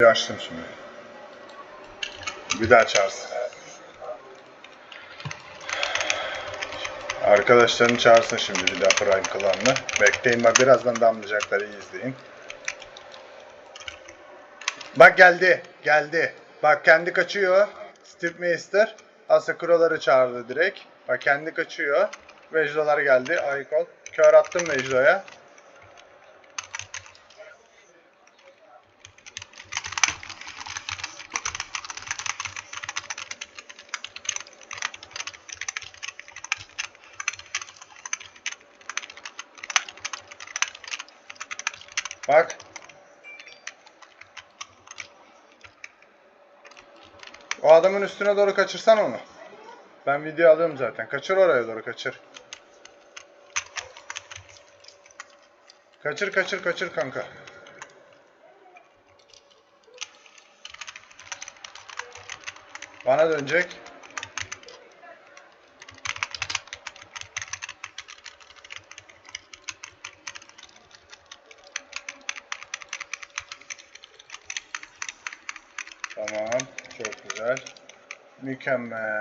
Açtım şimdi. Bir daha çağırsın. Arkadaşlarını çağırsın şimdi bir daha Prime klanını. Bekleyin bak birazdan damlayacaklar, iyi izleyin. Bak geldi. Geldi. Bak kendi kaçıyor. Steve Meister. Asakuraları çağırdı direkt. Bak kendi kaçıyor. Vejdolar geldi. Aykol. Kör attım Vejdo'ya. Bak. O adamın üstüne doğru kaçırsan onu. Ben video alıyorum zaten. Kaçır oraya doğru, kaçır. Kaçır kaçır kaçır kanka. Bana dönecek. Tamam. Çok güzel. Mükemmel.